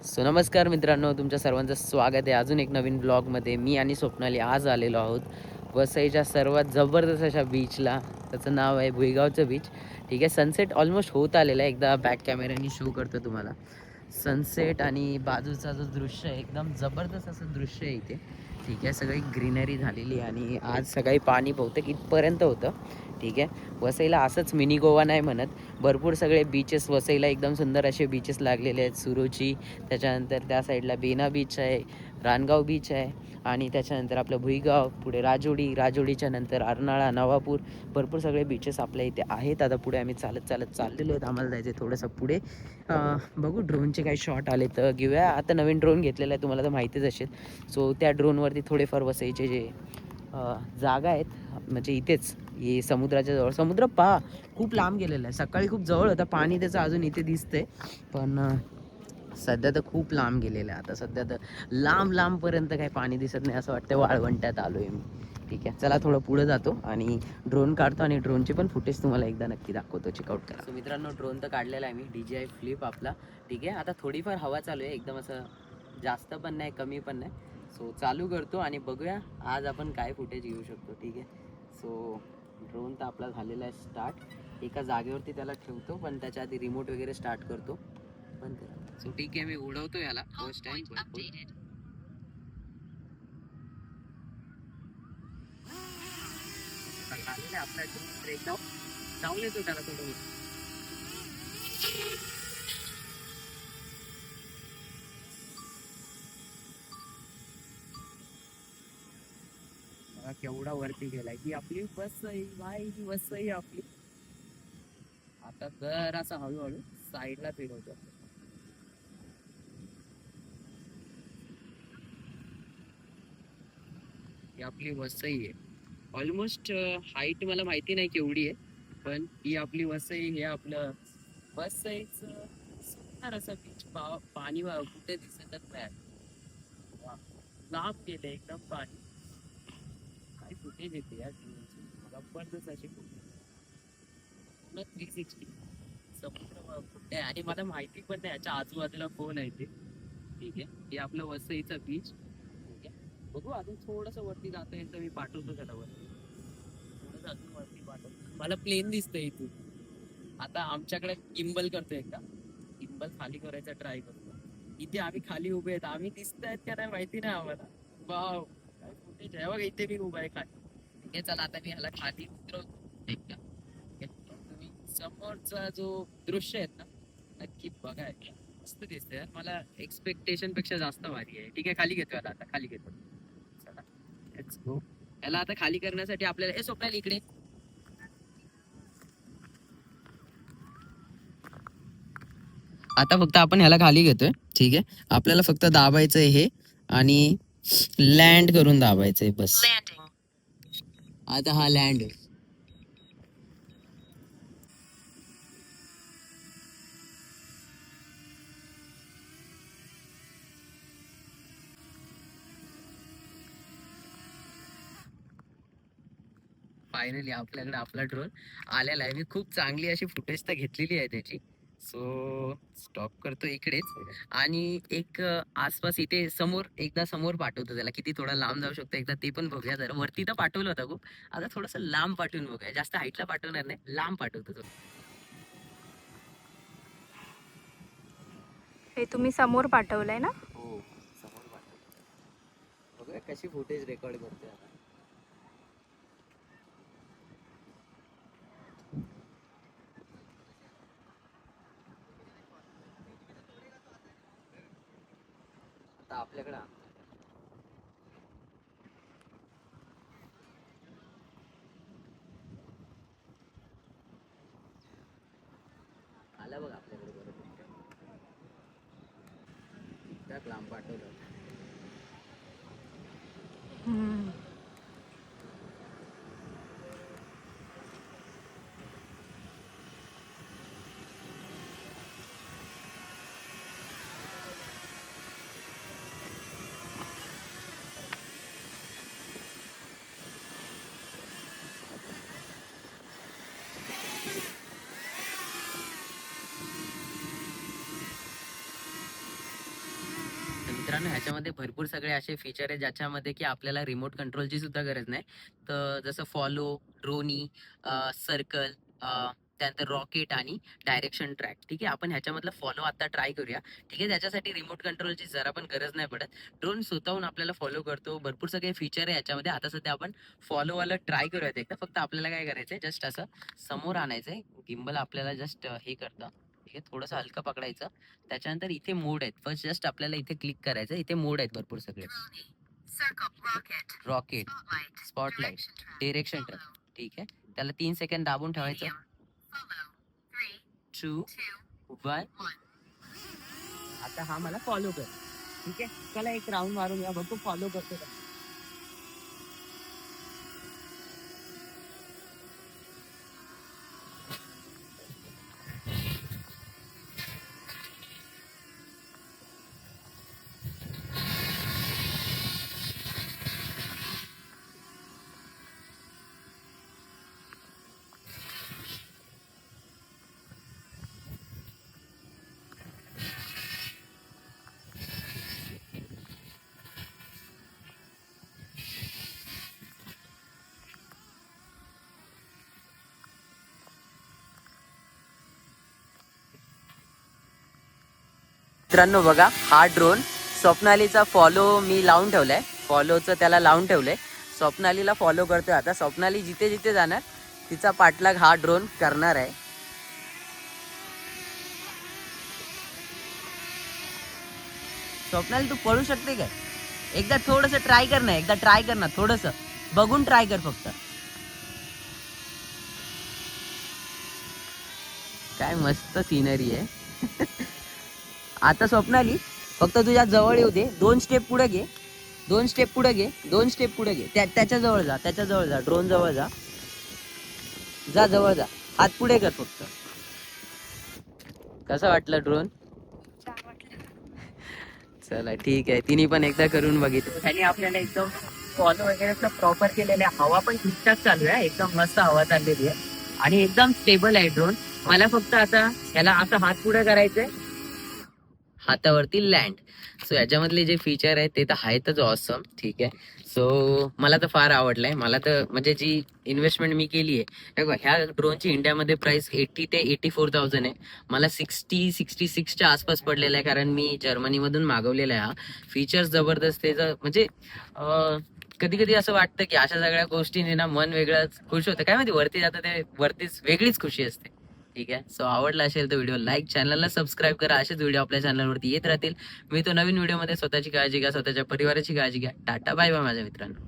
So नमस्कार मित्रांनो, तुमच्या सर्वांचं स्वागत आहे अजून एक नवीन ब्लॉगमध्ये. मी आणि स्वप्नाली आज आलेलो आहोत वसईच्या सर्वात जबरदस्त अशा बीचला. त्याचं नाव आहे भुईगावचं बीच. ठीक आहे, सनसेट ऑलमोस्ट होत आलेला आहे. एकदा बॅक कॅमेऱ्यानी शो करतो तुम्हाला सनसेट आणि बाजूचा जो दृश्य आहे, एकदम जबरदस्त असं दृश्य आहे इथे. ठीक आहे, सगळी ग्रीनरी झालेली आणि आज सकाळी पाणी बहुतेक इथपर्यंत होतं. ठीक आहे, वसईला असंच मिनी गोवा नाही म्हणत, भरपूर सगळे बीचेस वसईला एकदम सुंदर असे बीचेस लागलेले आहेत. सुरुची, त्याच्यानंतर त्या साईडला बेना बीच आहे, रानगाव बीच आहे आणि त्याच्यानंतर आपलं भुईगाव, पुढे राजोडीच्या नंतर अर्नाळा, नवापूर, भरपूर सगळे बीचेस आपल्या इथे आहेत. आता पुढे आम्ही चालत चाललेलो आहेत. आम्हाला जायचं आहे थोडंसं पुढे. बघू ड्रोनचे काही शॉट आले तर घेऊया. आता नवीन ड्रोन घेतलेला आहे, तुम्हाला तर माहितीच असेल. सो त्या ड्रोनवरती थोडेफार वसईचे जे जागा आहेत, म्हणजे इथेच हे समुद्राच्या जवळ. समुद्र पहा खूप लांब गेलेला आहे. सकाळी खूप जवळ होता पाणी त्याचं, अजून इथे दिसतंय, पण सध्या तर खूप लांब गेलेलं आहे. आता सध्या तर लांबपर्यंत काही पाणी दिसत नाही, असं वाटतं वाळवंट्यात आलो आहे मी. ठीक आहे, चला थोडं पुढे जातो आणि ड्रोन काढतो आणि ड्रोनचे पण फुटेज तुम्हाला एकदा नक्की दाखवतो. चेकआउट करा. सो मित्रांनो, ड्रोन तर काढलेला आहे मी, DJI फ्लिप आपला. ठीक आहे, आता थोडीफार हवा चालू आहे, एकदम असं जास्त पण नाही कमी पण नाही. सो चालू करतो आणि बघूया आज आपण काय फुटेज घेऊ शकतो. ठीक आहे, सो ड्रोन तर आपला झालेला आहे स्टार्ट. एका जागेवरती त्याला ठेवतो, पण त्याच्या आधी रिमोट वगैरे स्टार्ट करतो. पण सो ठीक आहे, मी उडवतो याला फर्स्ट टाइम. आपला ब्रेकडाऊन डाऊन येतो त्याला थोडं. केवढा वरती गेलाय. ही आपली वसई भाई, ही वसई आपली. आता जर असं हळूहळू साईडला फिरवतो. ही आपली वसई आहे. ऑलमोस्ट हाईट मला माहिती नाही केवढी आहे, पण ही आपली वसई. हे आपलं वसईच सुंदर असं बीच. पाणी कुठे दिसतच नाही. लांब गेले एकदम पाणी. काय फुटेज येते या जबरदस्त अशी फुटेज. 360 समुद्र कुठे आहे आणि मला माहिती पण नाही याच्या आजूबाजूला कोण आहे ते. ठीक आहे, हे आपलं वसईचं बीच. ठीक आहे, बघू अजून थोडस वरती जाता येईल तर मी पाठवतो त्याला वरती. थोडस अजून वरती पाठवतो. मला प्लेन दिसतंय इथून. आता आमच्याकडे किंबल करतो, एकदा किंबल खाली करायचा ट्राय करतो. इथे आम्ही खाली उभे आहेत, आम्ही दिसतायत का नाही माहिती नाही आम्हाला. वाव, काय फुटेज आहे बघा. इथे मी उभा आहे खाली. ठीक आहे, चला आता मी ह्याला खाली उतरवतो एकदा. तुम्ही समोरचा जो दृश्य आहेत ना, नक्की बघाय. मस्त दिसतंय, मला एक्सपेक्टेशन पेक्षा जास्त भारी आहे. ठीक आहे, खाली घेतो याला, आता खाली घेतो. चला लेट्स गो. याला आता खाली करण्यासाठी आपल्याला स्वप्नाली इकडे. आता फक्त आपण ह्याला खाली घेतोय. ठीक आहे, आपल्याला फक्त दाबायचंय हे आणि लँड करून दाबायचंय बस. आता हा लँड. फायनली आपल्याकडे आपला ड्रोन आलेला आहे. मी खूप चांगली अशी फुटेज तर घेतलेली आहे त्याची. सो स्टॉप करतो इकडेच आणि एक आसपास इथे समोर एकदा समोर पाठवतो त्याला. किती थोडा लांब जाऊ शकतो एकदा ते पण बघूया. जरा वरती तर पाठवलं होता खूप, आता थोडस लांब पाठवून बघूया. जास्त हाईटला पाठवणार नाही, लांब पाठवतो तो. हे तुम्ही समोर पाठवलंय ना? हो, समोर पाठवतो. बघूया कशी फुटेज रेकॉर्ड करते आता. आता आपल्याकडे आला बघ आपल्याकडे बरोबर. त्यात लांब पाठवलं. मित्रांनो ह्याच्यामध्ये भरपूर सगळे असे फीचर आहे ज्याच्यामध्ये की आपल्याला रिमोट कंट्रोलची सुद्धा गरज नाही. तर जसं फॉलो, ड्रोनी, सर्कल, त्यानंतर रॉकेट आणि डायरेक्शन ट्रॅक. ठीक आहे, आपण ह्याच्यामधलं फॉलो आता ट्राय करूया. ठीक आहे, त्याच्यासाठी रिमोट कंट्रोलची जरा पण गरज नाही पडत. ड्रोन स्वतःहून आपल्याला फॉलो करतो. भरपूर सगळे फीचर आहे याच्यामध्ये. आता सध्या आपण फॉलोवाला ट्राय करूयात एकदा. फक्त आपल्याला काय करायचंय, जस्ट असं समोर आणायचंय. गिम्बल आपल्याला जस्ट हे करतं. ठीक आहे, थोडंसं हलकं पकडायचं. त्याच्यानंतर इथे मोड आहेत. फर्स्ट जस्ट आपल्याला इथे क्लिक करायचं. इथे मोड आहेत भरपूर सगळे. Rocket, spotlight, direction track. ठीक आहे, त्याला 3 सेकंड दाबून ठेवायचं. 2, 1. आता हा मला फॉलो कर. ठीक आहे, चला एक राऊंड मारून या, बघतो फॉलो करतो का. मित्रांनो बघा, हा ड्रोन स्वप्नालीचा फॉलो मी लावून ठेवलाय. फॉलोचं त्याला लावून ठेवलंय. स्वप्नालीला फॉलो करतोय. आता स्वप्नाली जिथे जिथे जाणार तिचा पाठलाग हा ड्रोन करणार आहे. स्वप्नाली तू पळू शकते काय? एकदा थोडंसं ट्राय कर ना. एकदा ट्राय कर ना, थोडंसं बघून ट्राय कर फक्त. काय मस्त सिनरी आहे. आता स्वप्नाली फक्त तुझ्या जवळ येऊ दे. 2 स्टेप पुढे घे. 2 स्टेप पुढे घे. 2 स्टेप पुढे घे. त्याच्या जवळ जा. त्याच्या जवळ जा. ड्रोन जवळ जा. जा जवळ जा. हात पुढे कर फक्त. कसं वाटलं ड्रोन? चला ठीक आहे. तिने पण एकदा करून बघितलं. त्याने आपल्याला एकदम फॉलो वगैरे प्रॉपर केलेलं आहे. हवा पण ठीकठाक चालू आहे. एकदम मस्त हवा चाललेली आहे आणि एकदम स्टेबल आहे ड्रोन. मला फक्त आता ह्याला असं हात पुढे करायचंय, हातावरती लँड. सो याच्यामधले जे फीचर आहे ते तर आहेतच ऑसम. ठीक आहे, सो मला तर फार आवडलंय. मला तर म्हणजे जी इन्व्हेस्टमेंट मी केली आहे, ह्या ड्रोनची इंडियामध्ये प्राइस 80 ते 84,000 आहे. मला 66च्या आसपास पडलेला आहे, कारण मी जर्मनीमधून मागवलेला आहे. हा फीचर्स जबरदस्त आहे. म्हणजे कधी कधी असं वाटतं की अशा सगळ्या गोष्टीने ना मन वेगळंच खुश होतं. काय माहिती, वरती जातं ते वरतीच वेगळीच खुशी असते. ठीक आहे, सो आवडला असेल तर व्हिडिओ लाईक, चॅनलला सबस्क्राईब करा. असेच व्हिडिओ आपल्या चॅनलवरती येत राहतील. मी तो नवीन व्हिडिओमध्ये. स्वतःची काळजी घ्या, स्वतःच्या परिवाराची काळजी घ्या. टाटा बाय बाय माझ्या मित्रांनो.